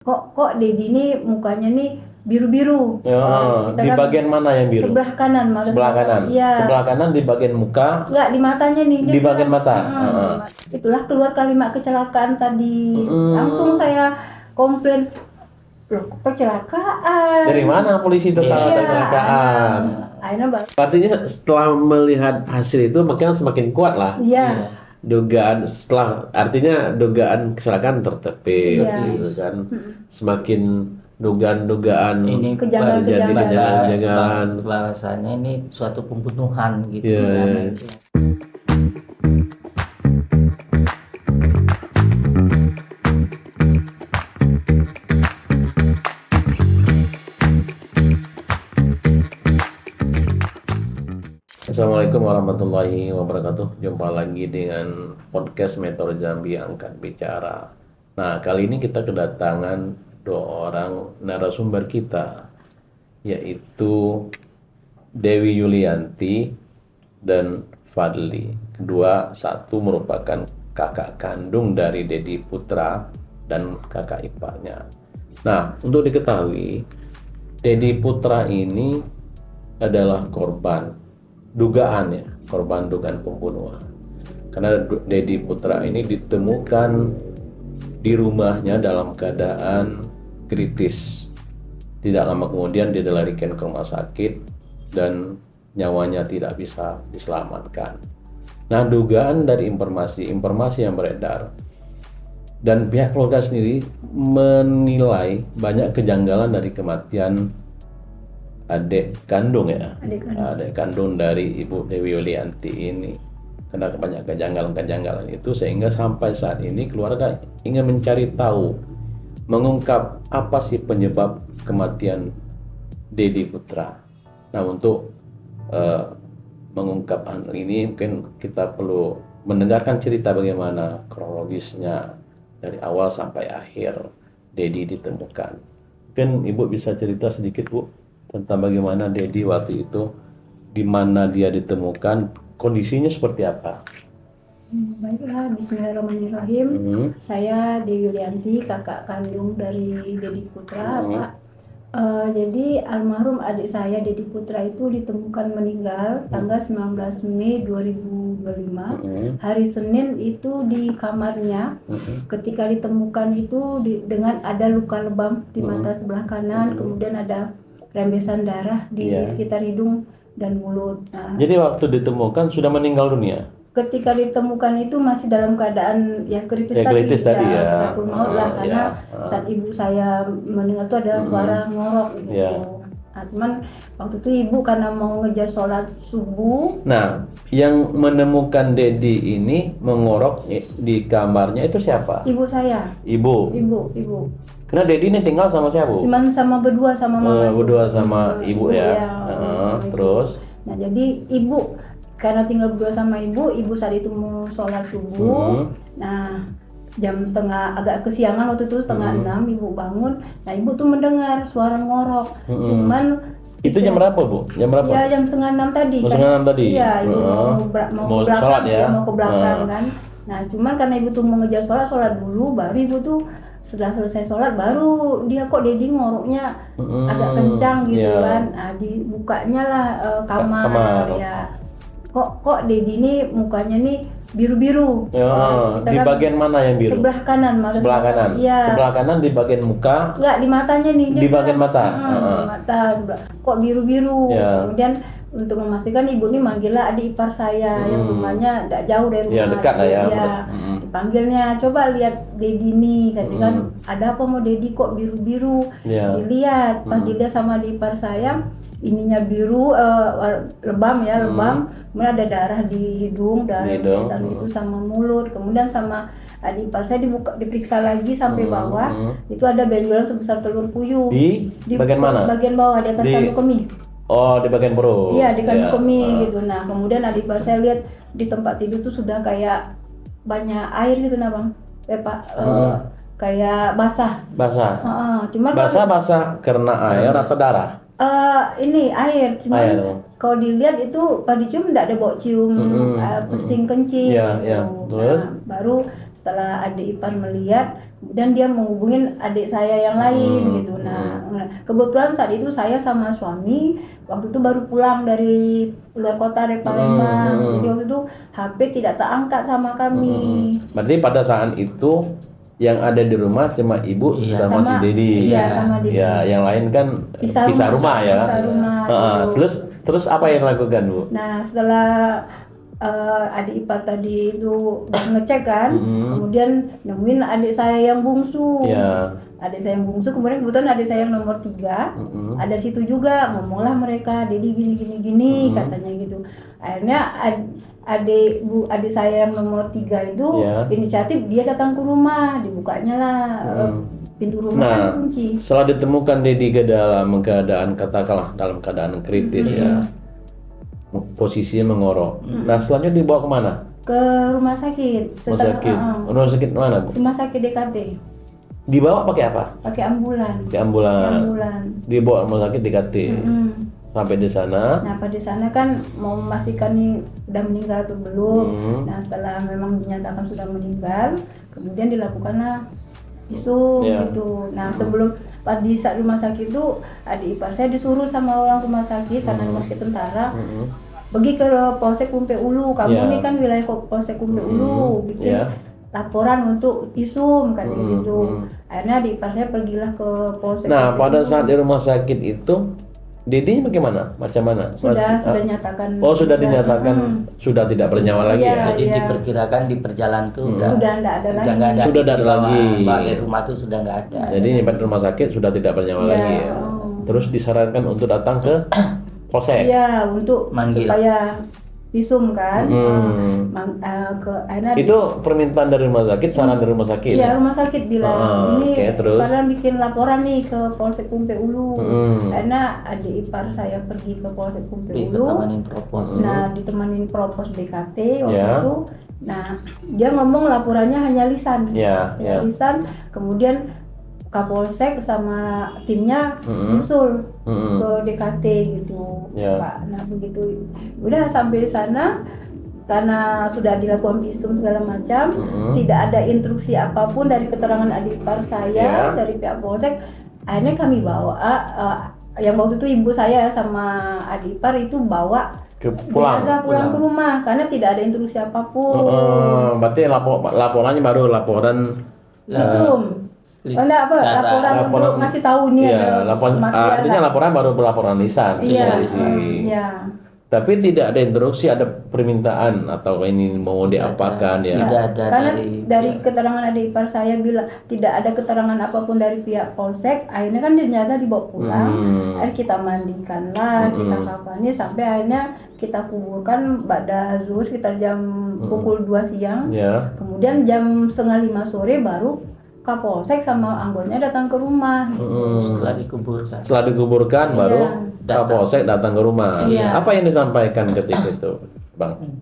Kok Dedi ini mukanya nih biru-biru. Di Kita kan bagian mana yang biru? sebelah kanan malah Sebelah kanan. Iya. Sebelah kanan di bagian muka. Enggak, di matanya nih. Dia Di bagian mata. Itulah keluar kalimat kecelakaan tadi. Langsung saya komplain. Loh, kok kecelakaan? Dari mana polisi itu tahu ada kecelakaan? Akhirnya Artinya setelah melihat hasil itu semakin kuat lah. Iya. Dugaan artinya dugaan kecelakaan tertepis gitu kan. Semakin dugaan ini terjadi kejanggalan. bahasanya ini suatu pembunuhan gitu Iya, kan. iya. Assalamualaikum warahmatullahi wabarakatuh. Jumpa lagi dengan podcast Metro Jambi Angkat Bicara. Nah, kali ini kita kedatangan dua orang narasumber kita, yaitu Dewi Yulianti dan Fadli. Satu merupakan kakak kandung dari Dedi Putra dan kakak iparnya. Nah, untuk diketahui, Dedi Putra ini adalah korban dugaan pembunuhan. Karena Dedi Putra ini ditemukan di rumahnya dalam keadaan kritis. Tidak lama kemudian dia dilarikan ke rumah sakit dan nyawanya tidak bisa diselamatkan. Nah, dugaan dari informasi yang beredar dan pihak keluarga sendiri menilai banyak kejanggalan dari kematian adik kandung dari Ibu Dewi Yulianti ini. Karena banyak kejanggalan itu sehingga sampai saat ini keluarga ingin mencari tahu, mengungkap apa sih penyebab kematian Dedi Putra. Nah, untuk mengungkap hal ini mungkin kita perlu mendengarkan cerita bagaimana kronologisnya dari awal sampai akhir Dedi ditemukan. Mungkin Ibu bisa cerita sedikit, Bu, tentang bagaimana Dedi waktu itu, di mana dia ditemukan, kondisinya seperti apa? Baiklah, bismillahirrahmanirrahim. Saya Dewi Yulianti, kakak kandung dari Dedi Putra, Pak. Jadi almarhum adik saya Dedi Putra itu ditemukan meninggal tanggal 19 Mei 2025. Hari Senin itu di kamarnya. Ketika ditemukan itu dengan ada luka lebam di mata sebelah kanan, kemudian ada rembesan darah di sekitar hidung dan mulut. Nah, jadi waktu ditemukan sudah meninggal dunia? Ketika ditemukan itu masih dalam keadaan kritis tadi seratul maut lah, karena saat ibu saya mendengar itu ada suara ngorok gitu. Nah, cuman waktu itu ibu karena mau ngejar sholat subuh. Nah, yang menemukan Dedi ini mengorok di kamarnya itu siapa? Ibu saya. Ibu. Karena Dedi ini tinggal sama siapa, Bu? Sama berdua sama mama. Berdua sama ibu ya. Terus? Nah, jadi ibu karena tinggal berdua sama ibu saat itu mau sholat subuh. Nah, jam agak kesiangan waktu itu, 5:30 ibu bangun. Nah, ibu tuh mendengar suara ngorok. Cuman itu jam berapa, Bu? Jam berapa? Ya, jam 5:30 tadi. Iya, ibu mau ke belakang, mau ke belakang kan. Nah, cuman karena ibu tuh mau ngejar sholat dulu, baru ibu tuh setelah selesai sholat baru dia kok Dedi ngoroknya agak kencang gitu kan. Nah, dibukanya lah kamar. Ya. Kok Dedi ini mukanya nih biru-biru. Di bagian mana yang biru? Sebelah kanan malah. Sebelah kanan. Iya. Sebelah kanan di bagian muka. Enggak, di matanya nih. Di bagian mata. Di mata sebelah. Kok biru-biru. Kemudian untuk memastikan ibu ini manggillah adik ipar saya yang rumahnya tidak jauh dari rumah. Iya, dekat lah ya. Dipanggilnya, coba lihat Dedi nih. Kan ada apa mau Dedi kok biru-biru. Dilihat, pas dilihat sama adik ipar saya, ininya biru, lebam. Kemudian ada darah di hidung, darah itu sama mulut. Kemudian sama adik ipar saya diperiksa lagi sampai bawah. Itu ada benjolan sebesar telur puyuh. Di bagian mana? Bagian bawah, di atas kandung kemih. Oh, di bagian perut. Iya, di kandung kemih gitu. Nah, kemudian adik ipar saya lihat di tempat tidur tuh sudah kayak banyak air gitu, nah Bang. Pak. Kayak basah. Cuman basah karena air atau darah? Ini air, cuman kalau dilihat itu pas dicium tidak ada bau cium pusing kencing. Terus? Nah, baru setelah adik ipar melihat, kemudian dia menghubungin adik saya yang lain gitu. Nah, kebetulan saat itu saya sama suami waktu itu baru pulang dari luar kota, dari Palembang. Jadi waktu itu HP tidak terangkat sama kami. Berarti pada saat itu yang ada di rumah cuma ibu sama si Dedi. Iya, sama Dedi. Ya, yang lain kan pisah rumah ya. Pisah rumah, gitu. Terus apa yang dilakukan, Bu? Nah, setelah adik ipar tadi itu udah ngecek kan, kemudian nemuin adik saya yang bungsu. Ya. Adik saya yang bungsu, kemudian kebetulan adik saya yang nomor 3 ada di situ juga. Ngomonglah mereka, Dedi gini katanya gitu. Akhirnya adik saya yang nomor 3 itu inisiatif, dia datang ke rumah, dibukanya lah pintu rumah kan kunci. Setelah ditemukan Dedi ke dalam keadaan, katakanlah dalam keadaan kritis ya, posisinya mengorok. Nah, selanjutnya dibawa kemana? Ke rumah sakit. Rumah sakit mana, Bu? Rumah sakit DKT. Dibawa pakai apa? Pakai ambulan. Di ambulan. Dibawa rumah sakit DKT. Sampai di sana. Nah, pada sana kan mau memastikan nih sudah meninggal atau belum. Nah, setelah memang dinyatakan sudah meninggal, kemudian dilakukanlah visum gitu. Nah, sebelum di saat rumah sakit itu adik ipar saya disuruh sama orang rumah sakit karena rumah sakit tentara pergi ke Polsek Kumpe Ulu. Kamu ini kan wilayah Polsek Kumpe Ulu, bikin laporan untuk visum kan gitu. Akhirnya adik ipar saya pergilah ke Polsek. Nah, pada saat di rumah sakit itu Dedi bagaimana? Macam mana? Sudah dinyatakan. Oh, sudah dinyatakan sudah tidak bernyawa lagi ya. Jadi diperkirakan di perjalanan tuh sudah tidak ada lagi. Sudah tidak ada lagi. Balik rumah tuh sudah nggak ada. Jadi nyampe rumah sakit sudah tidak bernyawa lagi ya. Terus disarankan untuk datang ke Polsek. Iya, untuk supaya visum kan. Itu permintaan dari rumah sakit, saran dari rumah sakit. Iya, rumah sakit bilang ini terus kalian bikin laporan nih ke Polsek Kumpe Ulu. Karena adik ipar saya pergi ke Polsek Kumpe Ulu. Nah, ditemanin propos BKT waktu itu. Nah, dia ngomong laporannya hanya lisan. Lisan. Kemudian Kapolsek sama timnya usul ke DKT gitu, Pak. Nah, begitu udah sampai sana, karena sudah dilakukan visum segala macam, tidak ada instruksi apapun dari keterangan adik ipar saya dari pihak Polsek. Akhirnya kami bawa yang waktu itu ibu saya sama adik ipar itu bawa pulang ke rumah karena tidak ada instruksi apapun. Berarti laporannya baru laporan visum. Laporan untuk ngasih tahu nih artinya laporan baru laporan lisan. Tapi tidak ada instruksi, ada permintaan atau ini mau diapakan ya. Tidak ada. Karena dari keterangan adik ipar saya bilang tidak ada keterangan apapun dari pihak Polsek. Akhirnya kan jenazah dibawa pulang. Akhirnya kita mandikan lah, kita kafani sampai akhirnya kita kuburkan pada zuhur sekitar jam pukul 2 siang. Kemudian jam 4:30 sore baru Kapolsek sama anggotanya datang ke rumah. Setelah dikuburkan baru Kapolsek datang ke rumah. Apa yang disampaikan ketika itu, Bang?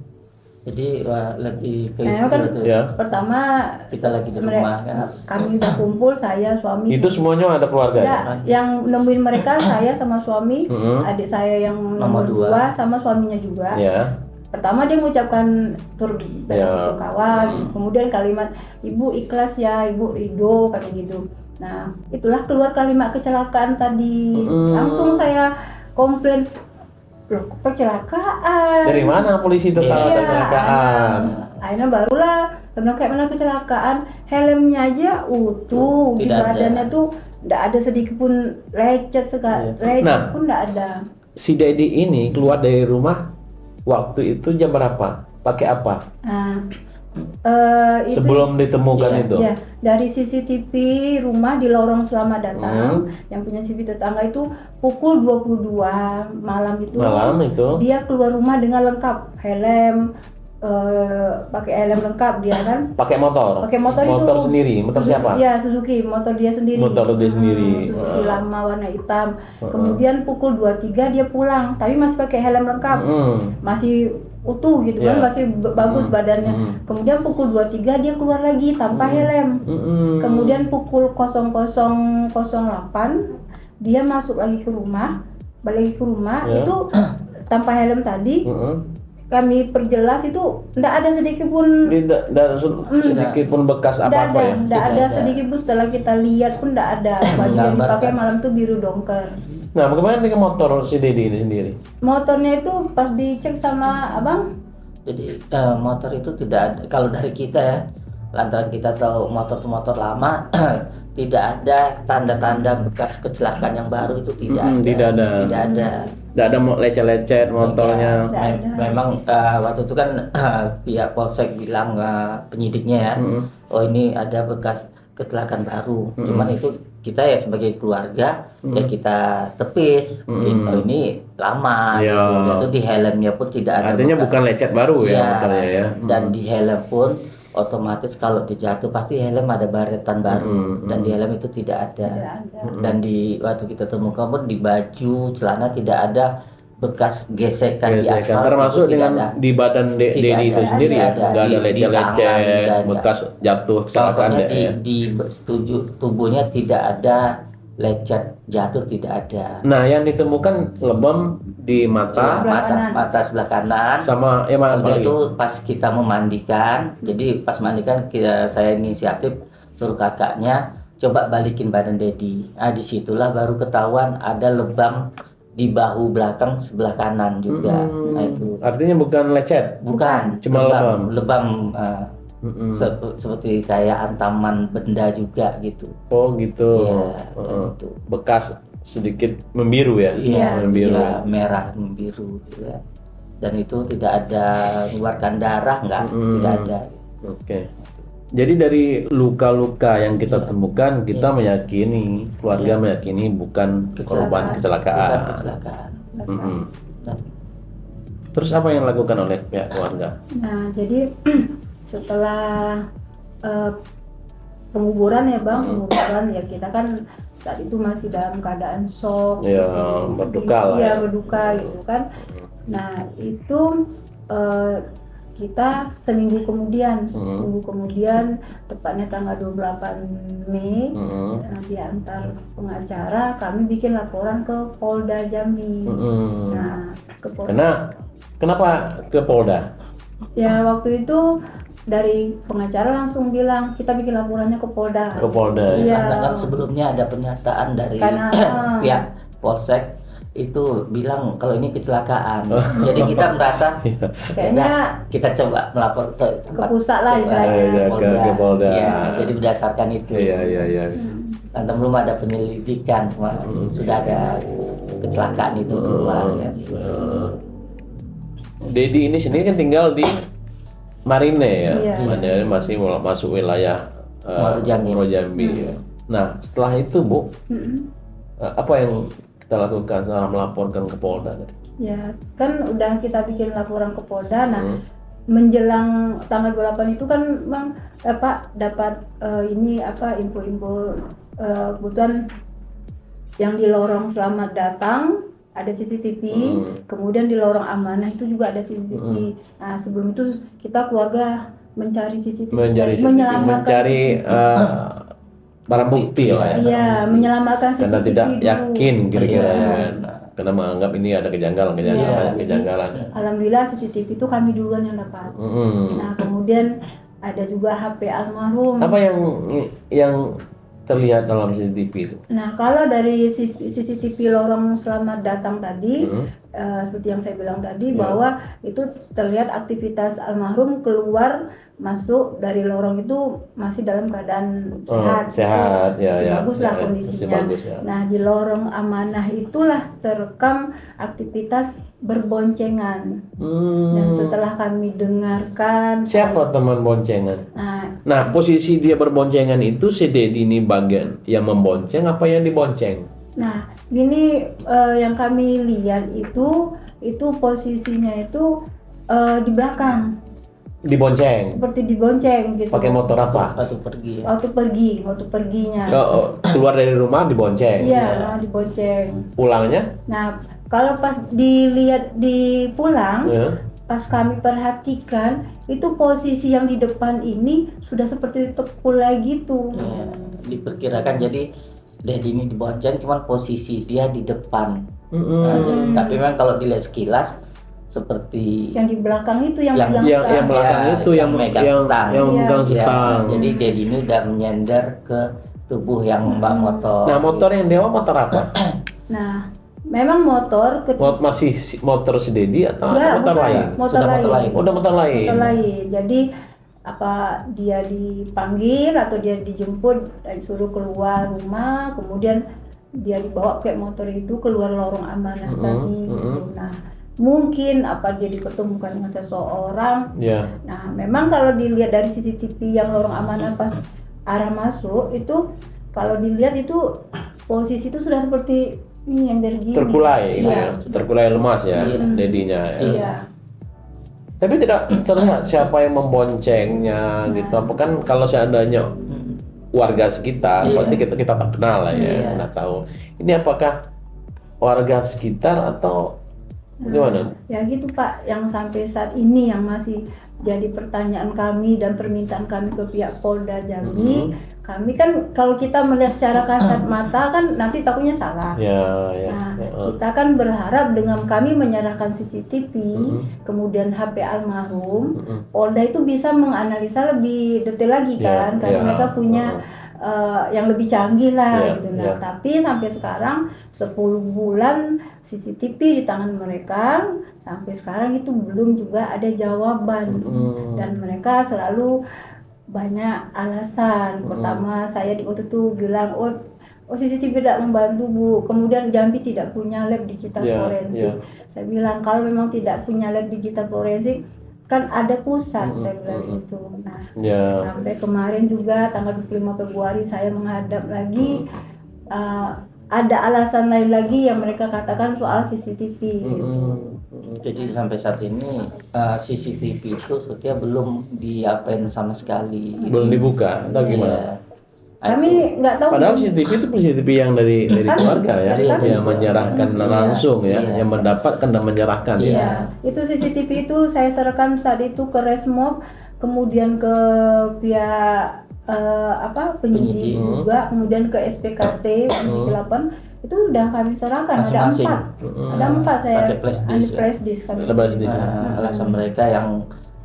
Jadi lebih ke kan pertama kita lagi di rumah kan. Kami udah kumpul, saya, suami. Itu semuanya ada keluarga? Ya, yang nemuin mereka saya sama suami, adik saya yang nomor 2 sama suaminya juga. Pertama dia mengucapkan turut bersukawa, kemudian kalimat ibu ikhlas ya, ibu ridho, kata gitu. Nah, itulah keluar kalimat kecelakaan tadi. Langsung saya komplain, loh kecelakaan. Dari mana polisi tahu ada kecelakaan? Akhirnya barulah kayak mana kecelakaan, helmnya aja utuh, di badannya tuh tidak ada sedikit pun lecet pun tidak ada. Si Dedi ini keluar dari rumah waktu itu jam berapa? Pakai apa? Sebelum ditemukan itu? Iya, dari CCTV rumah di lorong Selamat Datang yang punya CCTV tetangga itu pukul 22 malam itu dia keluar rumah dengan lengkap helm, pakai helm lengkap dia kan. Pakai motor itu. Sendiri. Motor siapa? Iya, Suzuki, motor dia sendiri. Suzuki lama warna hitam. Kemudian pukul 23 dia pulang, tapi masih pakai helm lengkap. Masih utuh gitu kan, masih bagus badannya. Kemudian pukul 23 dia keluar lagi tanpa helm. Kemudian pukul 00.08 dia masuk lagi ke rumah, balik ke rumah itu tanpa helm tadi. kami perjelas itu tidak ada sedikit pun, Tidak sedikit pun bekas apa-apa ya. tidak ada sedikit pun. Setelah kita lihat pun tidak ada. Baju yang dipakai malam itu biru dongker. Nah, bagaimana dengan motor si Dedi ini sendiri? Motornya itu pas dicek sama abang, Jadi motor itu tidak ada, kalau dari kita ya, lantaran kita tahu motor itu motor lama, tidak ada tanda-tanda bekas kecelakaan yang baru itu tidak ada. Tidak ada. Tidak ada lecet-lecet motornya. Tidak ada. Memang waktu itu kan pihak polsek bilang penyidiknya ya, oh ini ada bekas kecelakaan baru. Cuman itu kita ya sebagai keluarga ya kita tepis. Oh ini lama Ya. gitu. Itu di helmnya pun tidak ada. Artinya bekas. bukan lecet baru ya Iya, motornya ya. Dan di helm pun otomatis kalau dijatuh pasti helm ada baretan baru, dan di helm itu tidak ada. Tidak ada. Dan di waktu kita temukan pun di baju celana tidak ada bekas gesekan di aspal, termasuk itu tidak dengan ada. di badan Tidak Dedi itu ada, sendiri ya. tidak ada. Nggak ada Di tangan, lecet-lecet, tidak ada. bekas jatuh kecelakaan Pokoknya ya. di setuju tubuhnya tidak ada lecet jatuh, tidak ada. Nah, yang ditemukan lebam di mata Sebelah kanan. Mata sebelah kanan. sama mana Udah lagi? itu pas kita memandikan, jadi pas mandikan saya inisiatif suruh kakaknya coba balikin badan Dedi. Nah disitulah baru ketahuan ada lebam di bahu belakang sebelah kanan juga. Nah itu Artinya bukan lecet. bukan, Cuma lebam. lebam seperti kayak antaman benda juga gitu. Oh gitu. Iya, dan itu. Bekas sedikit membiru ya. Iya, Membiru. iya, merah membiru gitu ya. Dan itu tidak ada mengeluarkan darah, tidak ada. Oke. Jadi dari luka-luka yang kita temukan, kita meyakini, keluarga meyakini bukan korban kecelakaan. Bukan kecelakaan. Dan Terus apa yang dilakukan oleh pihak keluarga? Nah, jadi setelah penguburan ya bang, penguburan ya kita kan saat itu masih dalam keadaan shock, Ya, masih berduka lah ya. berduka gitu kan. Nah itu kita seminggu kemudian, tepatnya tanggal 28 Mei, diantar pengacara, kami bikin laporan ke Polda Jambi. Nah, ke Polda. Kenapa ke Polda? Ya waktu itu dari pengacara langsung bilang kita bikin laporannya ke Polda. Ke Polda. Iya. karena kan sebelumnya ada pernyataan dari Karena- pihak polsek itu bilang kalau ini kecelakaan. Jadi kita merasa Kayaknya kita coba melapor ke pusat lah istilahnya. Iya, ke Polda. Iya, jadi berdasarkan itu. Iya. Karena belum ada penyelidikan, sudah ada kecelakaan itu keluar ya. Dedi ini sendiri kan tinggal di Marine ya, Iya. Marine masih masuk wilayah Muaro Jambi. ya. Nah setelah itu Bu, apa yang kita lakukan setelah melaporkan ke Polda tadi? Ya kan udah kita bikin laporan ke Polda. Nah menjelang tanggal 28 itu kan bang dapat ini info-info kebutuhan yang di lorong selamat datang ada CCTV, kemudian di lorong amanah itu juga ada CCTV. Nah sebelum itu kita keluarga mencari CCTV, mencari barang bukti lah ya. Iya, menyelamatkan CCTV Karena tidak dulu. yakin kira-kira Iya. ya. Karena menganggap ini ada kejanggalan. Alhamdulillah CCTV itu kami duluan yang dapat. Nah kemudian ada juga HP almarhum. Apa yang terlihat dalam CCTV itu? Nah kalau dari CCTV lorong selamat datang tadi, seperti yang saya bilang tadi bahwa itu terlihat aktivitas almarhum keluar masuk dari lorong itu masih dalam keadaan sehat, bagus lah kondisinya. Nah di lorong amanah itulah terekam aktivitas berboncengan. Dan setelah kami dengarkan, siapa teman boncengan? Nah posisi dia berboncengan itu si Dedi ini bagian yang membonceng apa yang dibonceng? Nah gini yang kami lihat itu posisinya itu di belakang. Dibonceng? Seperti dibonceng gitu. Pakai motor apa? Waktu pergi. Waktu perginya. Keluar dari rumah dibonceng? Iya, dibonceng. Pulangnya? Nah, kalau pas dilihat di pulang, pas kami perhatikan, itu posisi yang di depan ini sudah seperti terkulai gitu. Ya, diperkirakan jadi Dedi ini dibonceng, cuman posisi dia di depan. Nah, tapi memang kalau dilihat sekilas seperti Yang di belakang itu yang Yang- pegang yang stang. belakang Ya, itu yang megang stang. yang Iya. megang ya, stang. jadi Dedi ini udah menyender ke tubuh yang mbak motor. Nah, motor yang dewa motor apa? Nah, memang motor Masih motor si Dedi atau Enggak, motor bukan. lain? Motor Sudah motor lain. lain. Udah motor lain. Motor lain. Jadi apa dia dipanggil atau dia dijemput dan suruh keluar rumah, kemudian dia dibawa kayak motor itu keluar lorong amanah tadi gitu. Nah, mungkin apa dia dipertemukan dengan seseorang. Ya. Nah, memang kalau dilihat dari CCTV yang lorong amanah pas arah masuk itu, kalau dilihat itu posisi itu sudah seperti ini yang dari gini. Terkulai, Iya. ya. Terkulai lemas ya, Iya. Dedinya. Ya. Iya. Tapi tidak terlihat siapa yang memboncengnya gitu. Apa kan kalau seandainya warga sekitar, Iya. pasti kita tak kenal lah ya, Iya. nggak tahu. Ini apakah warga sekitar atau gimana? Ya gitu Pak, yang sampai saat ini yang masih jadi pertanyaan kami dan permintaan kami ke pihak Polda Jambi. Kami kan kalau kita melihat secara kasat mata kan nanti takutnya salah. Ya, ya. Nah, ya. kita kan berharap dengan kami menyerahkan CCTV, kemudian HP almarhum, Polda itu bisa menganalisa lebih detail lagi Ya, kan, karena ya. mereka punya yang lebih canggih lah Ya, gitu. Nah, ya. tapi sampai sekarang 10 bulan CCTV di tangan mereka, sampai sekarang itu belum juga ada jawaban. Dan mereka selalu banyak alasan. Pertama, saya di waktu itu bilang, oh CCTV tidak membantu Bu. Kemudian Jambi tidak punya lab digital Ya, forensik. ya. Saya bilang kalau memang tidak punya lab digital forensik, kan ada pusat, saya bilang itu. Nah, Ya. sampai kemarin juga tanggal 25 Februari saya menghadap lagi, ada alasan lain lagi yang mereka katakan soal CCTV gitu. Jadi sampai saat ini CCTV itu sebetulnya belum diapain sama sekali. Belum dibuka atau gimana? Iya. Kami nggak tahu. Padahal CCTV itu CCTV yang dari keluarga ya, kan? yang menyerahkan langsung ya, Iya. yang mendapatkan dan menyerahkan ya. Iya, itu CCTV itu saya serahkan saat itu ke Resmob, kemudian ke pihak penyidik Penyidik. juga, kemudian ke SPKT Komisi 8 itu udah kami serahkan. Ada Masing-masing. 4, ada 4 saya Ada flash disk, ya? flash disk kami. Ada flash disk. Alasan mereka yang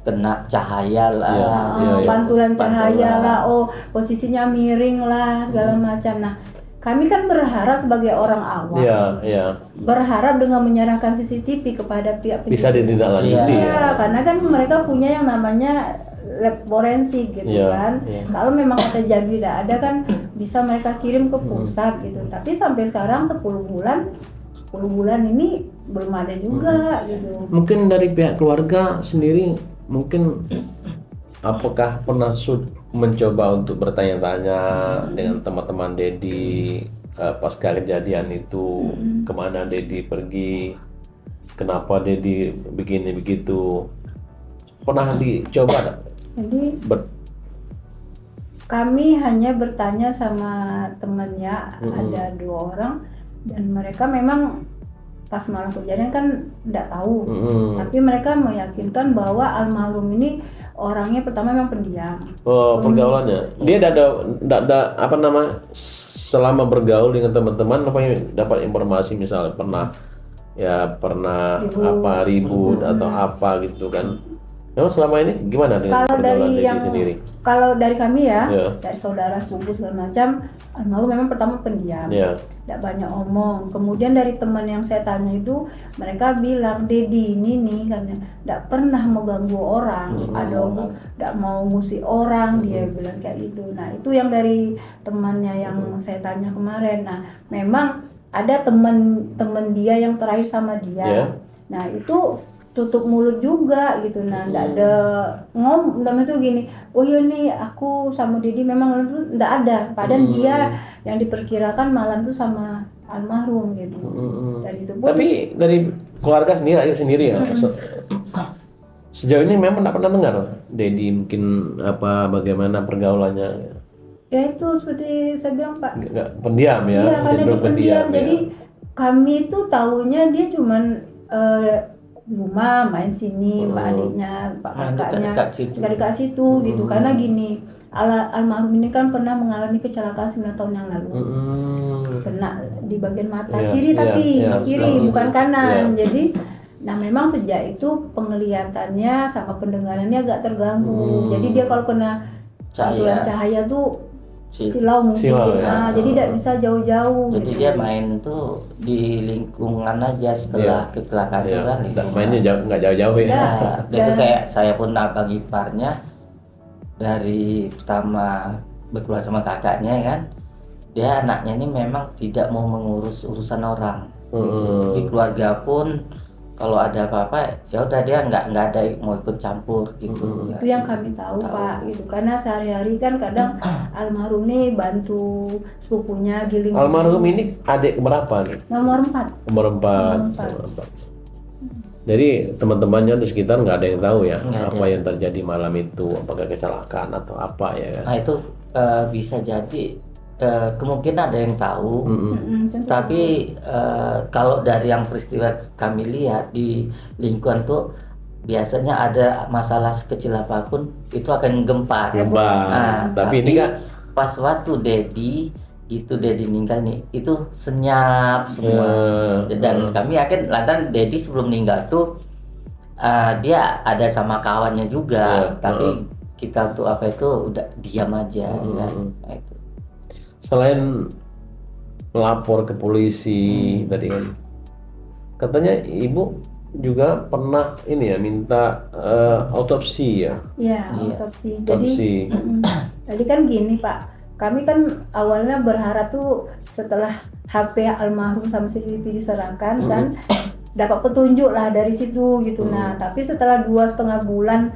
kena cahaya lah, Iya, iya. Pantulan cahaya Pantulan. lah, oh posisinya miring lah segala macam. Nah, kami kan berharap sebagai orang awam, Iya, iya. berharap dengan menyerahkan CCTV kepada pihak Bisa penyidik. ditindaklanjuti Iya, ya. karena kan mereka punya yang namanya lab forensik gitu Iya, kan. iya. Kalau memang kata Jambi tidak ada kan bisa mereka kirim ke pusat gitu. Tapi sampai sekarang 10 bulan ini belum ada juga gitu. Mungkin dari pihak keluarga sendiri mungkin apakah pernah mencoba untuk bertanya-tanya dengan teman-teman Dedi pasca kejadian itu, kemana Dedi pergi, kenapa Dedi begini begitu, pernah dicoba nggak? Jadi kami hanya bertanya sama temannya, ada 2 orang dan mereka memang pas malam kejadian kan tidak tahu, tapi mereka meyakinkan bahwa almarhum ini orangnya pertama memang pendiam. Oh, pergaulannya. Dia ada apa nama, selama bergaul dengan teman-teman apa yang dapat informasi misalnya pernah ribut atau apa gitu kan. Memang selama ini gimana dengan Kalau pergaulan dari Dedi sendiri? kalau dari kami ya, Iya. dari saudara sepupu segala macam, almarhum memang pertama pendiam, Ya. tidak banyak omong. Kemudian dari teman yang saya tanya itu, mereka bilang Dedi ini nih katanya tidak pernah mengganggu orang, ada omong tidak mau ngusik orang, dia bilang kayak gitu. Nah itu yang dari temannya yang saya tanya kemarin. Nah memang ada teman dia yang terakhir sama dia. Iya. Nah itu tutup mulut juga gitu. Nah enggak ada ngomong itu gini, oh iya nih aku sama Dedi memang itu enggak ada, padahal dia yang diperkirakan malam itu sama almarhum gitu. Dan itu pun Tapi dari keluarga sendiri, ayo sendiri ya. Sejauh ini memang tidak pernah dengar Dedi mungkin bagaimana pergaulannya. ya itu seperti saya bilang Pak, Nggak pendiam ya, iya karena dia cenderung pendiam, ya. jadi kami itu tahunya dia cuman di rumah main sini, Pak adiknya, Pak Main kakaknya, dekat situ. dekat situ gitu. Karena gini, almarhum ini kan pernah mengalami kecelakaan 9 tahun yang lalu, kena di bagian mata Iya, kiri, iya, tapi iya, kiri sebelah bukan kiri. kanan. Iya. Jadi Nah memang sejak itu penglihatannya sama pendengarannya agak terganggu. Jadi dia kalau kena pantulan cahaya tuh silau mungkin. Silau, ya. Nah, jadi tidak bisa jauh-jauh. Jadi gitu. dia main tuh di lingkungan aja setelah kecelakaan itu kan. Mainnya nggak jauh-jauh ya. Nah, itu kayak saya pun abang iparnya dari pertama berkeluarga sama kakaknya kan, dia anaknya ini memang tidak mau mengurus urusan orang. Gitu. Di keluarga pun kalau ada apa-apa ya udah dia nggak ada mau ikut campur gitu. Itu yang kami tahu Pak gitu, karena sehari-hari kan kadang almarhum nih bantu sepupunya giling. Almarhum ini adik berapa nih? Nomor 4. Nomor 4. Jadi teman-temannya di sekitar nggak ada yang tahu ya apa yang terjadi malam itu, apakah kecelakaan atau apa ya kan? Nah itu bisa jadi kemungkinan ada yang tahu, tapi kalau dari yang peristiwa kami lihat di lingkungan tuh biasanya ada masalah sekecil apapun itu akan gempar. Nah, tapi ini kan pas waktu Dedi meninggal nih itu senyap semua. Dan kami yakin lantaran Dedi sebelum meninggal tuh dia ada sama kawannya juga, tapi kita tuh apa itu udah diam aja kan. Nah, itu. Selain melapor ke polisi tadi kan, katanya ibu juga pernah ini ya minta autopsi ya? Iya, autopsi. Jadi tadi kan gini Pak, kami kan awalnya berharap tuh setelah HP almarhum sama CCTV diserahkan kan dapat petunjuk lah dari situ gitu. Nah tapi setelah 2,5 bulan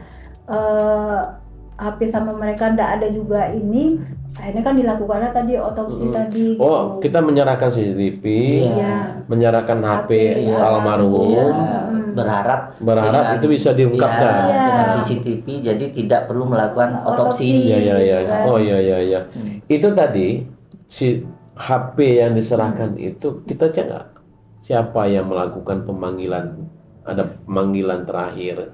HP sama mereka ndak ada juga ini, akhirnya kan dilakukanlah tadi autopsi tadi. Oh, kita menyerahkan CCTV, menyerahkan HP almarhum, berharap itu bisa diungkapkan dengan CCTV, jadi tidak perlu melakukan otopsi. Oh iya. Itu tadi si HP yang diserahkan itu kita cek nggak siapa yang melakukan pemanggilan, ada pemanggilan terakhir?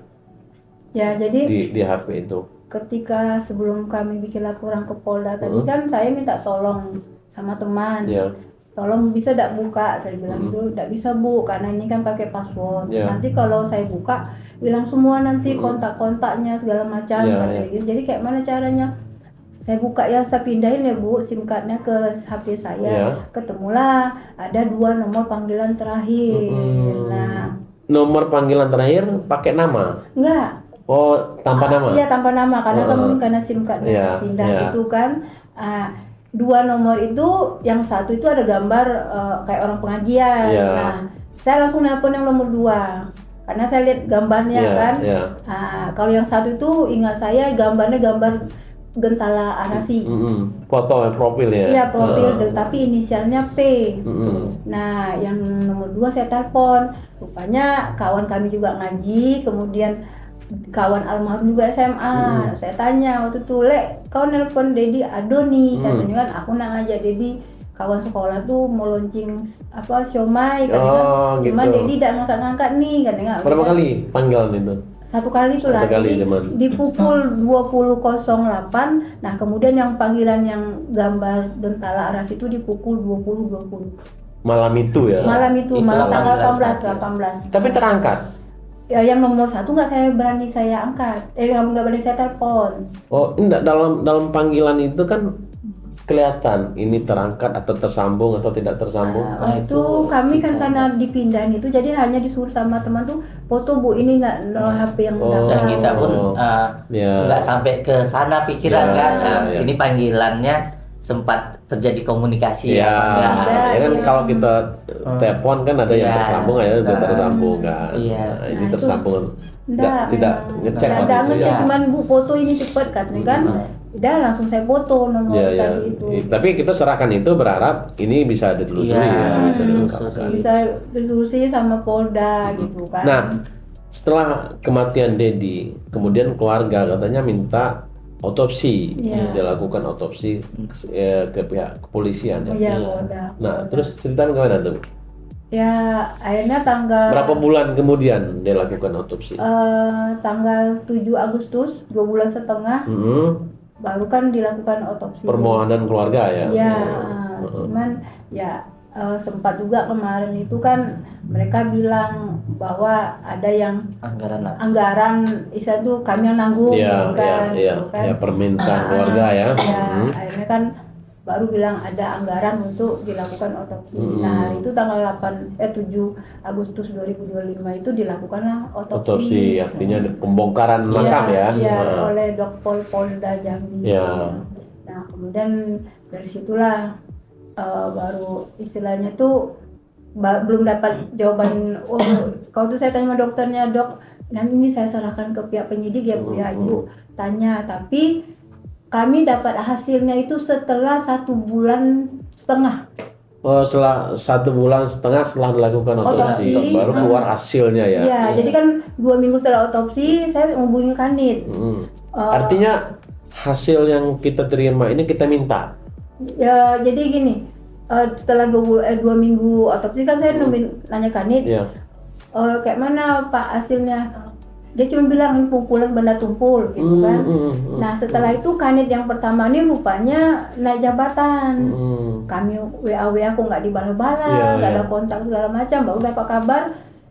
Ya jadi di HP itu. Ketika sebelum kami bikin laporan ke Polda tadi kan saya minta tolong sama teman, tolong bisa tidak buka, saya bilang itu tidak bisa Bu karena ini kan pakai password. Nanti kalau saya buka hilang semua nanti kontak-kontaknya segala macam. Jadi kayak mana caranya? Saya buka ya, saya pindahin ya Bu SIM cardnya ke HP saya, ketemulah ada 2 nomor panggilan terakhir. Nah nomor panggilan terakhir pakai nama? Enggak. Oh, tanpa nama? Iya, tanpa nama, karena karena SIM cardnya pindah itu kan. 2 nomor itu, yang satu itu ada gambar kayak orang pengajian. Nah, saya langsung nelpon yang nomor 2 karena saya lihat gambarnya kan. Kalau yang satu itu ingat saya gambarnya gambar Gentala Arasi. Foto profil ya? Iya, profil, tapi inisialnya P. Nah, yang nomor 2 saya telepon. Rupanya kawan kami juga ngaji, kemudian kawan almarhum juga SMA. Saya tanya waktu itu, Lek, kau nelpon Dedi Ado nih, katanya kan aku nak ngajak Dedi kawan sekolah tuh mau launching siomay katanya. Cuma Dedi tidak ngangkat-ngangkat nih katanya. Berapa kali panggilan itu? 1 kali itu lah, di pukul 20.08. Nah kemudian yang panggilan yang gambar Gentala Aras itu di pukul 20.20 malam itu ya? Malam itu malam tanggal 18. Tapi terangkat? Ya, yang nomor 1 nggak berani saya angkat, nggak berani saya telepon. Oh enggak, dalam panggilan itu kan kelihatan ini terangkat atau tersambung atau tidak tersambung. Itu kami kan karena dipindahin itu, jadi hanya disuruh sama teman tuh foto Bu ini nggak HP yang dan kita pun nggak sampai ke sana pikiran kan. Ini panggilannya sempat terjadi komunikasi kalau kita telepon kan ada yang tersambung, ada yang tidak tersambung kan. Ini tersambung. Tidak ngecek cuman Bu foto ini cepet katanya kan. Udah langsung saya foto nomor tadi itu. Tapi kita serahkan itu berharap ini bisa ditelusuri bisa diungkapkan. Bisa ditelusuri sama Polda gitu kan. Nah, setelah kematian Dedi, kemudian keluarga katanya minta otopsi, dilakukan otopsi ke pihak kepolisian ya. Nah, terus ceritanya gimana tuh? Ya, akhirnya berapa bulan kemudian dia lakukan otopsi? Tanggal 7 Agustus, 2,5 bulan baru kan dilakukan otopsi. Permohonan keluarga ya? Iya, cuman ya sempat juga kemarin itu kan mereka bilang bahwa ada yang anggaran istilah itu kami yang nanggung gitu kan. Ya, permintaan keluarga ya. Akhirnya kan baru bilang ada anggaran untuk dilakukan otopsi. Nah, hari itu tanggal 7 Agustus 2025 itu dilakukanlah otopsi. Artinya pembongkaran makam ya. Iya, oleh Dokpol Polda Jambi. Ya. Nah, kemudian dari situlah baru istilahnya tuh belum dapat jawaban. Kalau tuh saya tanya sama dokternya, dok, nanti ini saya serahkan ke pihak penyidik ya Bu ya, Ibu tanya. Tapi kami dapat hasilnya itu setelah 1,5 bulan. Setelah 1,5 bulan setelah dilakukan otopsi baru keluar hasilnya ya. Iya, jadi kan 2 minggu setelah otopsi saya menghubungi Kanit. Artinya hasil yang kita terima ini kita minta. Ya, jadi gini, setelah 2 minggu otopsi kan saya nanya Kanit, kayak mana Pak hasilnya? Dia cuma bilang ini pukulan benda tumpul gitu kan. Nah, setelah itu Kanit yang pertama ini rupanya naik jabatan. Kami WA kok nggak dibalas-balas, nggak ada kontak segala macam. Baru dapat kabar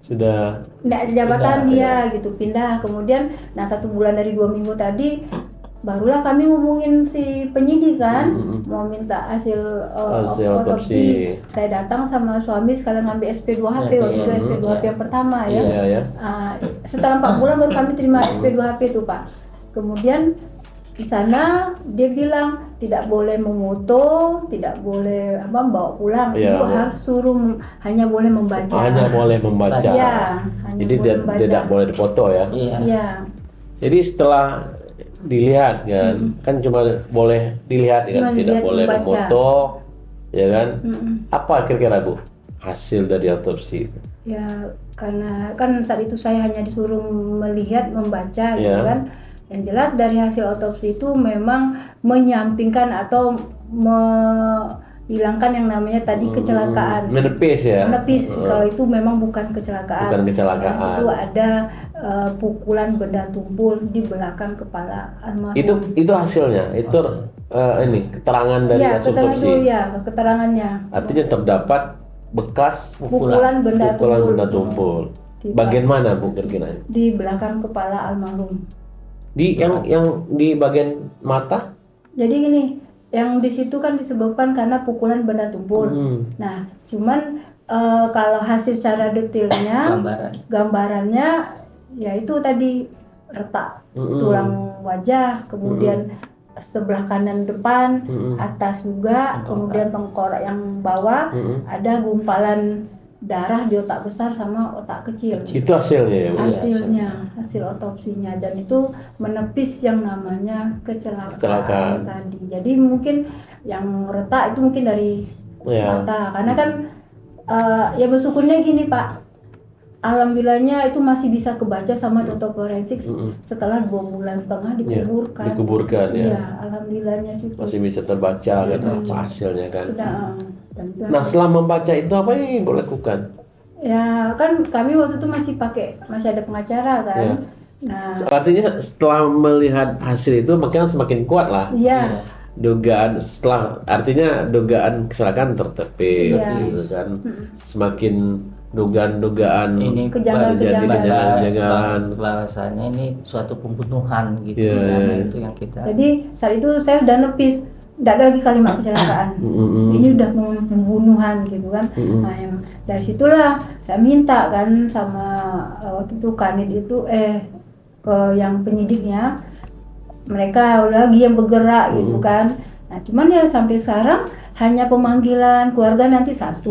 sudah naik jabatan dia gitu, pindah. Kemudian, nah 1 bulan dari 2 minggu tadi barulah kami ngomongin si penyidik kan, mau minta hasil otopsi. Saya datang sama suami sekalian ngambil SP2HP waktu itu SP2HP yang pertama ya. Setelah 4 bulan baru kami terima SP2HP itu Pak. Kemudian di sana dia bilang tidak boleh memoto, tidak boleh bawa pulang, itu harus suruh hanya boleh membaca. Hanya boleh membaca. Iya. Jadi tidak boleh dipoto ya. Iya. Jadi setelah dilihat kan cuma boleh dilihat kan, tidak boleh memfoto ya kan. Apa kira-kira Bu hasil dari otopsi itu? Ya karena kan saat itu saya hanya disuruh melihat, membaca gitu kan. Yang jelas dari hasil otopsi itu memang menyampingkan atau hilangkan yang namanya tadi kecelakaan. Menepis ya. Menepis kalau itu memang bukan kecelakaan. Bukan kecelakaan. Di situ ada pukulan benda tumpul di belakang kepala almarhum. Itu hasilnya. Itu ini keterangan dari hasil otopsi. Keterangannya. Artinya terdapat bekas pukulan benda tumpul. Bagian mana Bu kira-kira? Di belakang kepala almarhum. Di yang di bagian mata? Jadi gini, yang di situ kan disebabkan karena pukulan benda tumpul. Nah, cuman kalau hasil secara detailnya, gambarannya ya itu tadi retak tulang wajah, kemudian sebelah kanan depan, atas juga, kemudian tengkorak yang bawah, ada gumpalan darah di otak besar sama otak kecil. Itu hasilnya ya Bu? Hasil otopsinya, dan itu menepis yang namanya kecelakaan tadi. Jadi mungkin yang retak itu mungkin dari mata, karena kan ya bersyukurnya gini Pak, alhamdulillahnya itu masih bisa kebaca sama dokter forensik setelah 2,5 bulan dikuburkan. Dikuburkan ya. Iya, alhamdulillahnya sih. Masih bisa terbaca kan apa hasilnya kan. Sudah. Nah, setelah membaca itu apa yang Ibu lakukan? Ya kan kami waktu itu masih ada pengacara kan. Ya. Nah, artinya setelah melihat hasil itu semakin kuat lah. Iya. Dugaan artinya dugaan kecelakaan tertepis gitu kan. Semakin dugaan ini kejanggalan bahwasanya ini suatu pembunuhan gitu kan, itu yang kita. Jadi saat itu saya udah nepis, tidak ada lagi kalimat kecelakaan. Ini udah pembunuhan gitu kan. Nah, yang dari situlah saya minta kan sama waktu itu Kanit itu ke yang penyidiknya, mereka udah lagi yang bergerak gitu kan. Nah, cuman ya sampai sekarang hanya pemanggilan keluarga nanti satu.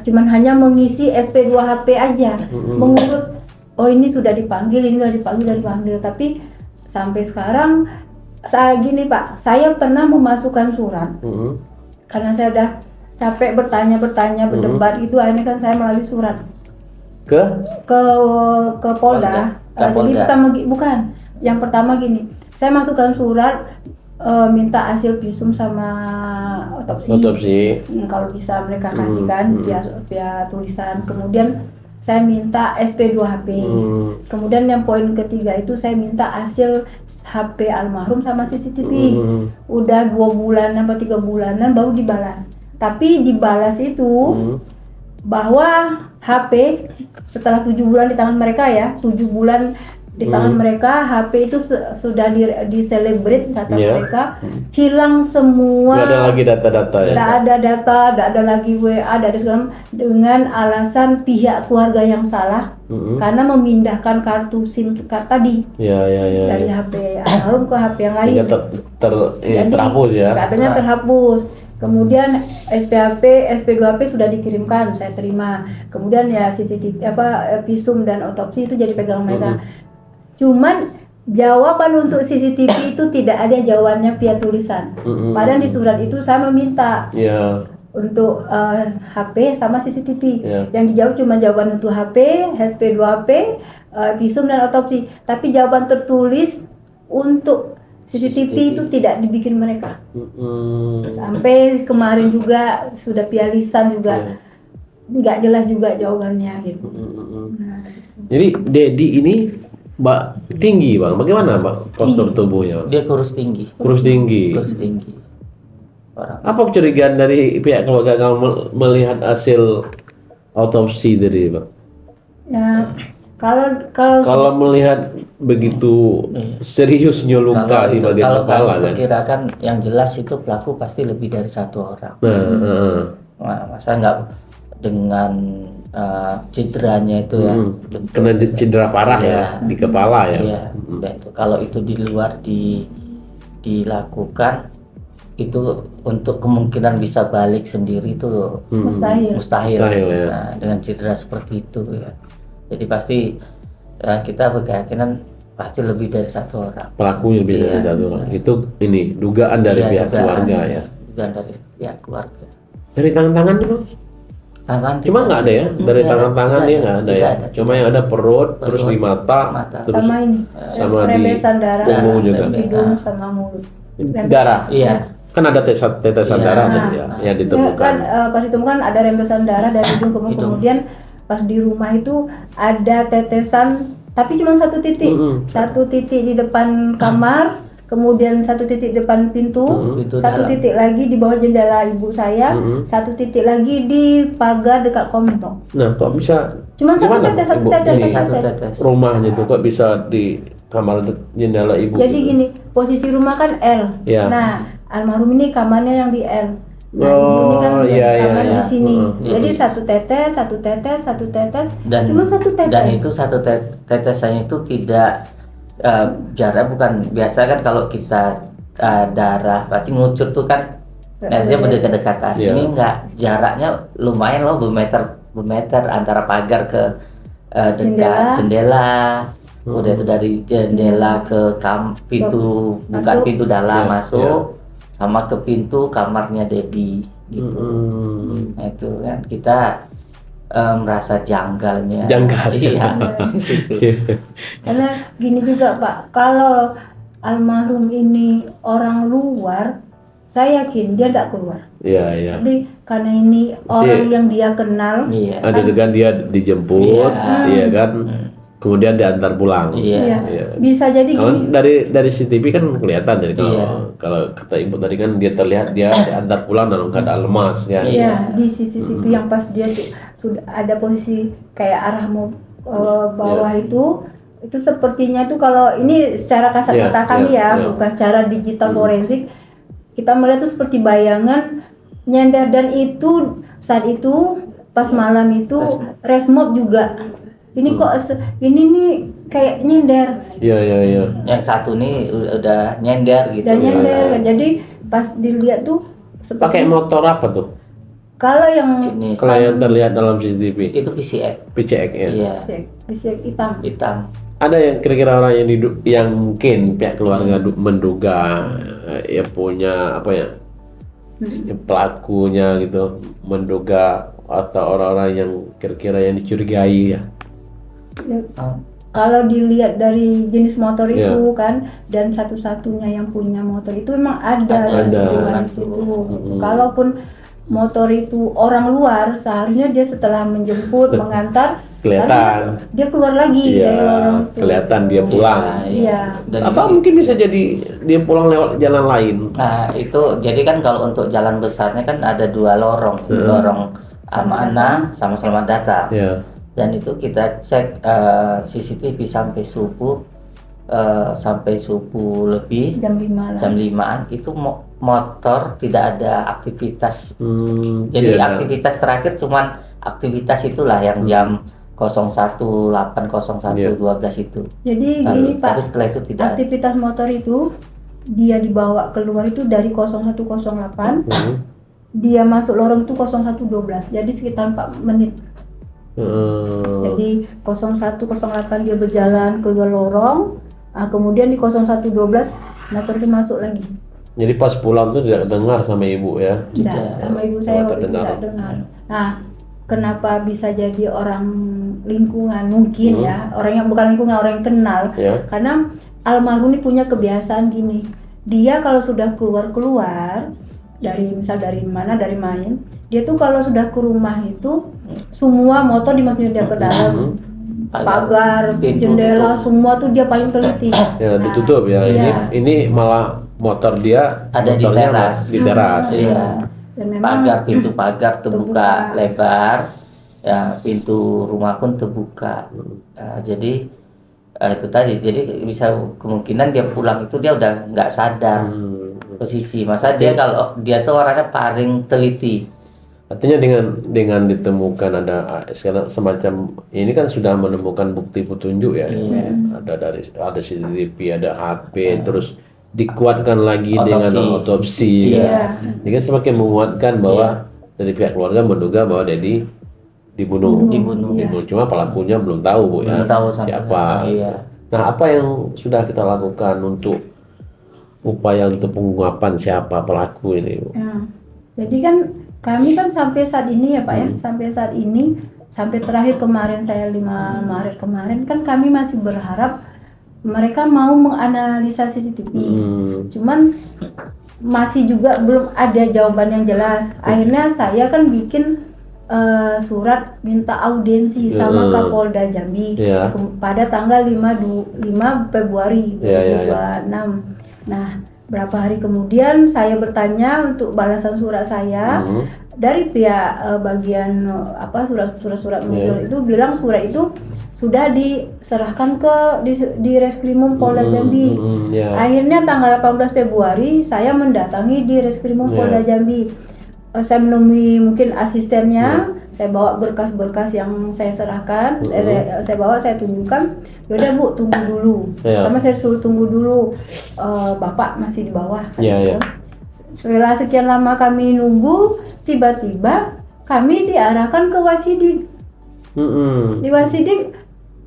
Cuman hanya mengisi SP2HP aja, mengurut ini sudah dipanggil, ini sudah dipanggil. Tapi sampai sekarang gini Pak, saya pernah memasukkan surat karena saya udah capek bertanya berdebat itu, akhirnya kan saya melalui surat ke Polda. Jadi yang pertama gini, saya masukkan surat minta hasil visum sama otopsi. Kalau bisa mereka kasihkan via tulisan. Kemudian saya minta SP2HP. Kemudian yang poin ketiga itu saya minta hasil HP almarhum sama CCTV. Udah 2 bulan atau 3 bulanan baru dibalas. Tapi dibalas itu bahwa HP setelah 7 bulan di tangan mereka ya, 7 bulan di tangan mereka, HP itu sudah di celebrate kata mereka, hilang semua. Nggak ada lagi data-data ya. Tidak ada data, tidak ada lagi WA, tidak ada segala, dengan alasan pihak keluarga yang salah karena memindahkan kartu SIM card tadi dari HP almarhum ke HP yang lain. Sehingga Jadi, terhapus ya. Katanya terhapus. Kemudian SPHP, SP2HP sudah dikirimkan, saya terima. Kemudian ya CCTV visum dan otopsi itu jadi pegang mereka. Cuman jawaban untuk CCTV itu tidak ada jawabannya via tulisan. Padahal di surat itu saya meminta untuk HP sama CCTV. Yang dijawab cuma jawaban untuk HP, SP2HP, visum dan otopsi. Tapi jawaban tertulis untuk CCTV itu tidak dibikin mereka. Sampai kemarin juga sudah via lisan juga nggak jelas juga jawabannya gitu. Jadi Dedi ini Mbak tinggi Bang, bagaimana Mbak postur tubuhnya? Dia kurus tinggi. Kurus tinggi. Apa kecurigaan dari pihak keluarga kamu melihat hasil otopsi dari Bang? Ya, kalau melihat begitu seriusnya luka di bagian kepala kan? Perkirakan yang jelas itu pelaku pasti lebih dari 1 orang. Masa nggak dengan cederanya itu ya, kena cedera parah ya di kepala ya. Kalau itu di luar dilakukan itu untuk kemungkinan bisa balik sendiri itu mustahil ya. Nah, dengan cedera seperti itu ya. Jadi pasti kita berkeyakinan pasti lebih dari 1 orang. Pelakunya lebih dari 1 orang. Itu ini dugaan dari pihak keluarga ya. Dugaan dari pihak keluarga. Dari tangan-tangan itu? Cuma nggak ada ya? Dari tangan-tangan dia nggak ada ya? Cuma yang ada perut, terus di mata, terus sama ini, sama di rebesan darah, punggung juga. hidung sama mulut. Darah? Iya. Kan ada tetesan darah yang ditemukan. Kan pas ditemukan ada rembesan darah dari hidung, kemudian pas di rumah itu ada tetesan, tapi cuma 1 titik, 1 titik di depan kamar, kemudian 1 titik depan pintu, 1 titik lagi di bawah jendela ibu saya, 1 titik lagi di pagar dekat kontong. Nah, kok bisa? Cuma 1 tetes. Rumahnya itu kok bisa di kamar jendela ibu? Jadi gitu. Gini, posisi rumah kan L. Nah, almarhum ini kamarnya yang di L. Nah, ibu ini kan kamar di sini. Jadi 1 tetes, cuma 1 tetes. Dan itu 1 tetesannya itu tidak jarak, bukan biasa kan kalau kita darah pasti ngucur tuh kan biasanya berdekatan. Ini enggak, jaraknya lumayan loh, bermeter antara pagar ke dekat jendela. Udah itu dari jendela ke pintu, bukan pintu dalam masuk, sama ke pintu kamarnya Dedi gitu. Nah, itu kan kita merasa janggalnya. Iya. Karena gini juga Pak, kalau almarhum ini orang luar, saya yakin dia tidak keluar. Iya. Jadi karena ini orang yang dia kenal, ada dengan dia dijemput, iya kan? Kemudian diantar pulang. Iya. Bisa jadi kalau gini. dari CCTV kan kelihatan dari kalau kata ibu tadi kan dia terlihat dia diantar pulang dalam keadaan lemas kan. Iya, di CCTV yang pas dia sudah ada posisi kayak arah mau bawah itu sepertinya itu, kalau ini secara kasat mata kami bukan secara digital forensik, kita melihat itu seperti bayangan nyender, dan itu saat itu pas malam itu resmob juga. Ini kok ini nih kayak nyender. Iya. Yang satu nih udah nyender gitu. Udah nyender. Jadi pas dilihat tuh pakai motor apa tuh? Kalau yang terlihat dalam CCTV itu PCX ya. Iya. PCX hitam. Ada yang kira-kira orang yang mungkin pihak keluarga menduga ya punya apa ya? Pelakunya gitu, menduga, atau orang-orang yang kira-kira yang dicurigai ya. Kalau dilihat dari jenis motor itu kan, dan satu-satunya yang punya motor itu memang ada di situ. Kalaupun motor itu orang luar, seharusnya dia setelah menjemput, mengantar, Kelihatan. dia keluar lagi Iya, dari lorong itu. kelihatan dia pulang. Iya. Dan Atau mungkin bisa jadi dia pulang lewat jalan lain. nah itu jadi kan kalau untuk jalan besarnya kan ada 2 lorong, lorong amanah sama selamat datang. Ya. Dan itu kita cek CCTV sampai subuh lebih Jam 5 lah. jam 5-an itu motor tidak ada aktivitas. Jadi Iya. aktivitas terakhir cuman aktivitas itulah yang jam 01.08.01.12 itu. Jadi Lalu, gini Pak, tapi setelah itu tidak ada. aktivitas motor itu dia dibawa keluar itu dari 01.08, dia masuk lorong itu 01.12, jadi sekitar 4 menit. Jadi 01.08 dia berjalan keluar lorong, kemudian di 01.12 motor itu masuk lagi. Jadi pas pulang tuh tidak dengar sama ibu ya? Tidak, sama ibu saya waktu itu terdengar. tidak dengar. Nah, kenapa bisa jadi orang lingkungan mungkin ya, orang yang bukan lingkungan, orang yang kenal. Ya. Karena almarhum ini punya kebiasaan gini, dia kalau sudah keluar dari mana dari main, dia tuh kalau sudah ke rumah itu semua motor dimasukin dia ke dalam, pagar, pintu jendela, tutup. semua tuh dia paling teliti. Ya ditutup ya. Iya. Ini malah motor dia Ada di motornya teras. di teras. Iya. Dan memang Pintu pagar terbuka terbuka. lebar, ya pintu rumah pun terbuka. Jadi itu tadi, jadi bisa kemungkinan dia pulang itu dia udah nggak sadar posisi. Masa dia kalau dia tuh orangnya paling teliti. Artinya dengan ditemukan ada semacam ini kan sudah menemukan bukti petunjuk ya. Ada CCTV, ada HP, terus dikuatkan lagi dengan otopsi ya. Jadi semakin menguatkan bahwa dari pihak keluarga menduga bahwa Dedi dibunuh. Cuma pelakunya belum tahu Bu ya. Belum tahu sampai siapa. iya. Nah, apa yang sudah kita lakukan untuk upaya untuk pengungkapan siapa pelaku ini Bu? ya. Jadi kan kami kan sampai saat ini ya Pak ya, sampai saat ini, sampai terakhir kemarin saya 5 Maret kemarin kan kami masih berharap mereka mau menganalisa CCTV. Cuman masih juga belum ada jawaban yang jelas. Akhirnya saya kan bikin surat minta audiensi sama Kapolda Jambi pada tanggal 5 Februari 2026. Nah, berapa hari kemudian saya bertanya untuk balasan surat saya dari pihak bagian surat-surat itu bilang surat itu sudah diserahkan di Reskrimum Polda Jambi. Akhirnya tanggal 18 Februari saya mendatangi di Reskrimum Polda Jambi. Saya menemui mungkin asistennya, saya bawa berkas-berkas yang saya serahkan, saya tunjukkan. Yaudah Bu, tunggu dulu. Pertama saya suruh tunggu dulu, Bapak masih di bawah. Setelah sekian lama kami nunggu, tiba-tiba kami diarahkan ke Wasidik. Di Wasidik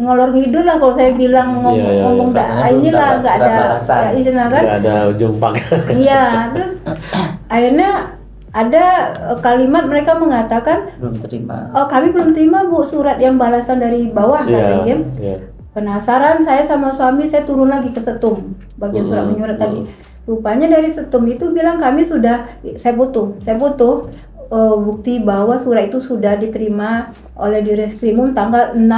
ngolor ngidul lah kalau saya bilang ngomong inilah nggak ada istilah kan? Nggak ada ujung pangkal. Iya, terus akhirnya ada kalimat mereka mengatakan Belum terima. oh kami belum terima Bu surat yang balasan dari bawah katanya. Penasaran saya sama suami, saya turun lagi ke Setum bagian surat menyurat tadi. Rupanya dari Setum itu bilang kami sudah, saya butuh bukti bahwa surat itu sudah diterima oleh Direskrimum tanggal 6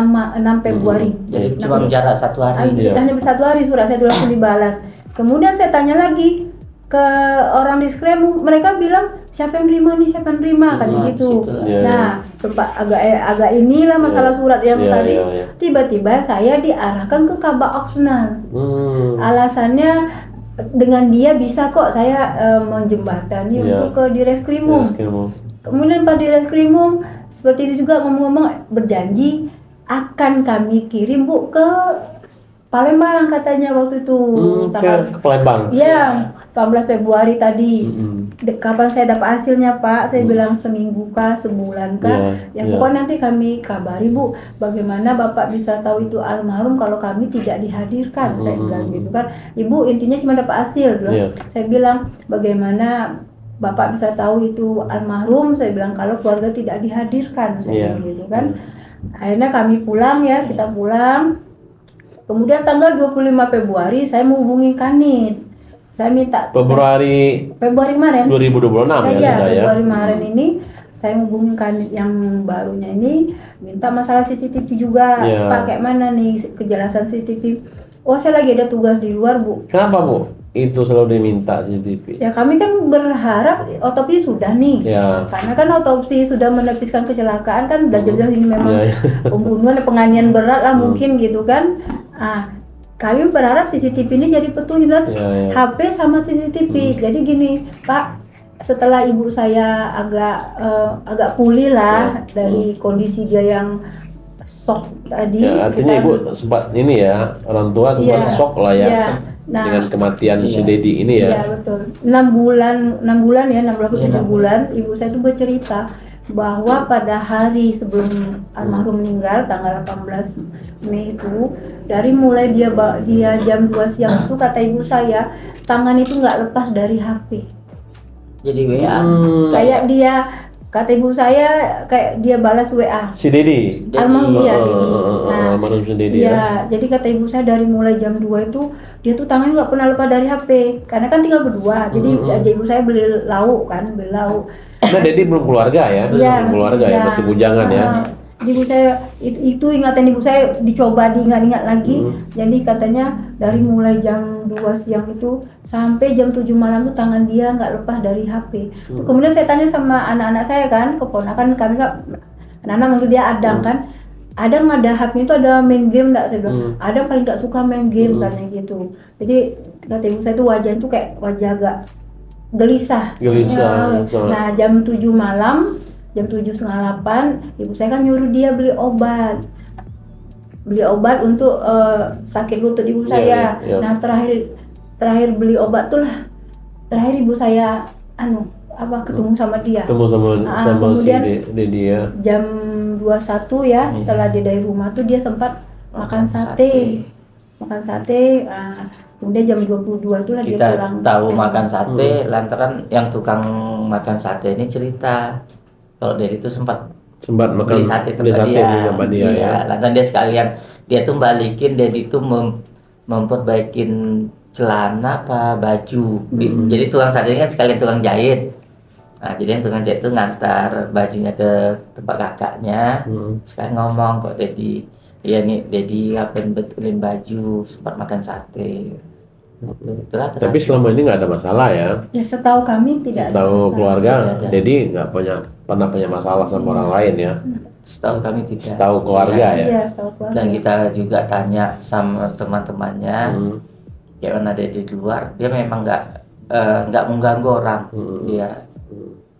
Februari. Jadi cuma jarak 1 hari. Hanya 1 hari surat saya langsung dibalas. Kemudian saya tanya lagi ke orang di Reskrimum, mereka bilang siapa yang terima nih, siapa yang terima kan gitu. Nah, sempat agak inilah masalah surat yang tadi. Tiba-tiba saya diarahkan ke Kabak Opsional. Alasannya dengan dia bisa kok saya menjembatani untuk ke Direskrimum. Kemudian Pak Direskrimum seperti itu juga ngomong-ngomong berjanji akan kami kirim Bu ke Palembang katanya waktu itu. Ke Palembang. Iya, 14 Februari tadi. Kapan saya dapat hasilnya Pak? Saya bilang seminggu kah, sebulan kah? Pokoknya nanti kami kabari Bu, bagaimana Bapak bisa tahu itu almarhum kalau kami tidak dihadirkan. Saya bilang gitu kan. Ibu intinya cuma dapat hasil. Saya bilang bagaimana Bapak bisa tahu itu almarhum? Saya bilang kalau keluarga tidak dihadirkan. Saya bilang gitu kan. Akhirnya kami pulang ya, kita pulang. Kemudian tanggal 25 Februari saya menghubungi Kanit. Saya minta Februari Februari kemarin. 2026 ya, Iya, sudah ya. Februari kemarin ini saya hubungkan yang barunya ini minta masalah CCTV juga. Iya. Pak, kayak mana nih kejelasan CCTV? Oh, saya lagi ada tugas di luar, Bu. Kenapa Bu? Itu selalu diminta CCTV. Ya kami kan berharap otopsi sudah nih. Ya. Karena kan otopsi sudah menepiskan kecelakaan kan udah jelas ini memang Ya, ya. pembunuhan, penganiayaan berat lah mungkin gitu kan. Ah, kami berharap CCTV ini jadi petunjuk Ya, ya. HP sama CCTV. Jadi gini, Pak, setelah ibu saya agak pulih lah dari kondisi dia yang shock tadi. Ya, artinya Ibu sempat ini ya, orang tua sempat Iya. shock lah ya. Iya. Nah, Dengan kematian si Iya. Dedi ini ya. iya betul. 6 bulan ya, 6 bulan ke Iya, 7 bulan, ibu saya itu bercerita bahwa pada hari sebelum almarhum meninggal tanggal 18 Mei itu, dari mulai dia jam 2 siang itu kata ibu saya, tangan itu nggak lepas dari HP. Jadi WA. Kayak dia, kata ibu saya, kayak dia balas WA. Si Dedi. Almarhum ya, Dedi. Nah, Almarhum si Dedi ya. iya, jadi kata ibu saya dari mulai jam 2 itu dia tuh tangannya nggak pernah lepas dari HP karena kan tinggal berdua. Jadi aja ibu saya beli lauk. Nah, Dedi belum keluarga ya? Iya, Belum keluarga ya, masih bujangan ya. Jadi ibu saya itu ingatan ibu saya dicoba diingat-ingat lagi. Jadi katanya dari mulai jam 2 siang itu sampai jam 7 malam itu tangan dia nggak lepas dari HP. Kemudian saya tanya sama anak-anak saya kan, keponakan kami kan, anak-anak manggil dia Adang kan. Adang ada HP itu ada main game enggak? Saya bilang, Adang paling enggak suka main game katanya gitu. Jadi kata ibu saya itu wajahnya itu kayak wajah agak gelisah. Gelisah, Ya. Nah, jam 7 malam, jam 7:30, ibu saya kan nyuruh dia beli obat untuk sakit lutut ibu saya. Iya. Nah, terakhir beli obat tuh lah. Terakhir ibu saya ketemu sama dia. Ketemu sama si kemudian Dedi ya. jam 21 ya, setelah dia dari rumah tuh dia sempat makan sate. Kemudian jam 22 itu lah dia Kita pulang. tahu makan sate lantaran yang tukang makan sate ini cerita kalau Dedi itu sempat makan beli sate di tempat dia ya. Iya, lantaran dia sekalian dia tuh balikin, Dedi tuh memperbaikin celana apa baju. Jadi tukang sate ini kan sekalian tukang jahit. Nah, jadi yang tukang jahit itu ngantar bajunya ke tempat kakaknya. Sekarang ngomong kok Dedi, iya nih Dedi ngapain betulin baju, sempat makan sate. Itulah Tapi selama ini nggak ada masalah ya. Ya setahu kami tidak ada Setahu masalah. keluarga, Tidak ada. Dedi nggak pernah punya masalah sama orang lain ya. setahu kami tidak. Setahu keluarga ya. Iya, setahu keluarga. Dan kita juga tanya sama teman-temannya, kayak mana Dedi di luar, dia memang nggak mengganggu orang. Dia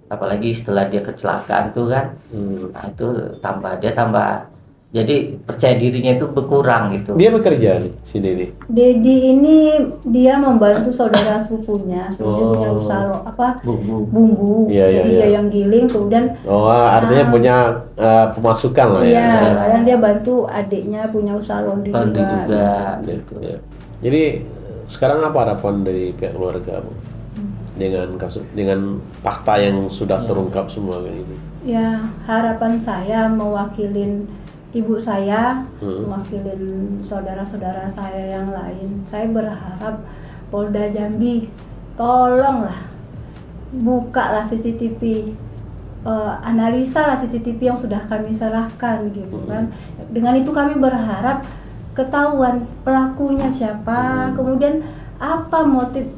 apalagi setelah dia kecelakaan tuh kan, nah itu tambah jadi percaya dirinya itu berkurang gitu. Dia bekerja nih si Dedi. Dedi ini dia membantu saudara sepupunya. Dia punya usaha bumbu. Iya, Jadi iya. dia yang giling, kemudian Artinya punya pemasukan lah ya. iya, kadang dia bantu adiknya punya usaha laundry juga. Gitu ya. Jadi sekarang apa harapan dari pihak keluarga, Bu? Dengan fakta yang sudah terungkap semua ini. Ya, harapan saya mewakilin ibu saya, mewakilin saudara-saudara saya yang lain. Saya berharap Polda Jambi tolonglah bukalah CCTV, analisa lah CCTV yang sudah kami serahkan gitu kan. Dengan itu kami berharap ketahuan pelakunya siapa, kemudian apa motif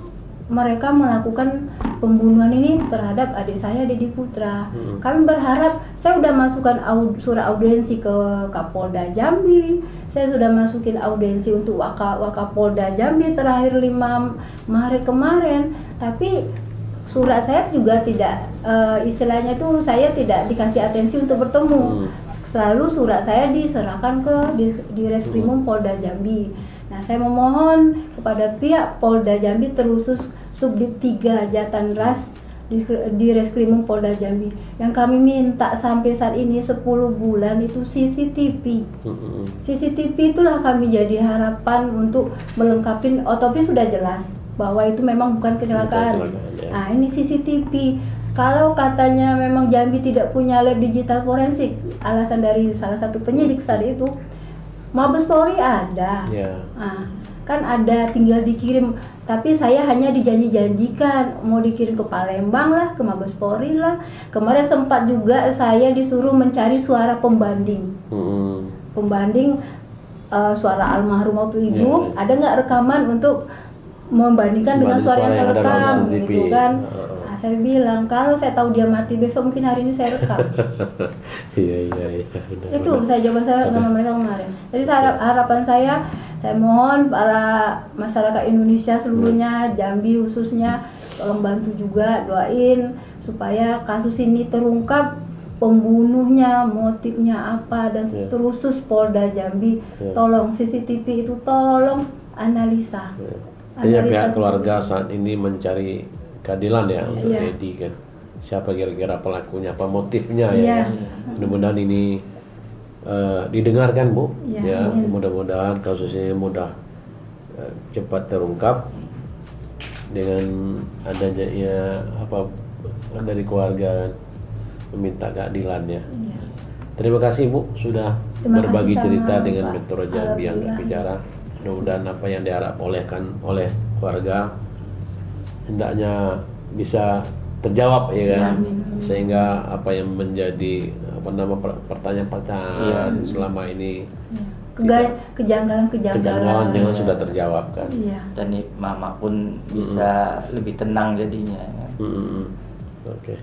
mereka melakukan pembunuhan ini terhadap adik saya Dedi Putra. Kami berharap, saya sudah masukkan surat audiensi ke Kapolda Jambi, saya sudah masukin audiensi untuk Wakapolda Jambi terakhir 5 Maret kemarin, tapi surat saya juga tidak istilahnya tuh saya tidak dikasih atensi untuk bertemu. Selalu surat saya diserahkan ke di Reskrimum Polda Jambi. Nah, saya memohon kepada pihak Polda Jambi terkhusus Subdit 3 Jatanras di Reskrimum Polda Jambi. Yang kami minta sampai saat ini 10 bulan itu CCTV. CCTV itulah kami jadi harapan untuk melengkapi otopsi sudah jelas bahwa itu memang bukan kecelakaan. Nah, ini CCTV. Kalau katanya memang Jambi tidak punya lab digital forensik, alasan dari salah satu penyidik saat itu, Mabes Polri ada. Yeah. Nah, kan ada tinggal dikirim, tapi saya hanya dijanji-janjikan mau dikirim ke Palembang lah, ke Mabes Polri lah. Kemarin sempat juga saya disuruh mencari suara pembanding. Pembanding suara almarhum waktu hidup, ada nggak rekaman untuk membandingkan dengan suara yang terekam gitu kan. Nah, saya bilang kalau saya tahu dia mati besok mungkin hari ini saya rekam. Iya. Itu jawaban saya sama mereka kemarin. Jadi harapan saya mohon para masyarakat Indonesia seluruhnya, Jambi khususnya, tolong bantu juga, doain supaya kasus ini terungkap, pembunuhnya, motifnya apa, dan terkhusus Polda Jambi, tolong CCTV itu tolong analisa. Pihak keluarga saat ini mencari keadilan ya untuk Dedi kan. Siapa kira-kira pelakunya, apa motifnya ya. Mudah-mudahan ini didengarkan Bu. Ya, mudah-mudahan kasusnya cepat terungkap dengan adanya apa dari keluarga meminta keadilan ya. Terima kasih Bu sudah berbagi cerita dengan Metro Jambi Angkat Bicara. Mudah-mudahan apa yang diharapkan oleh keluarga hendaknya bisa terjawab ya kan. Sehingga apa yang menjadi pertanyaan-pertanyaan selama ini kejanggalan jangan sudah terjawab kan. Dan Mama pun bisa lebih tenang jadinya. Oke.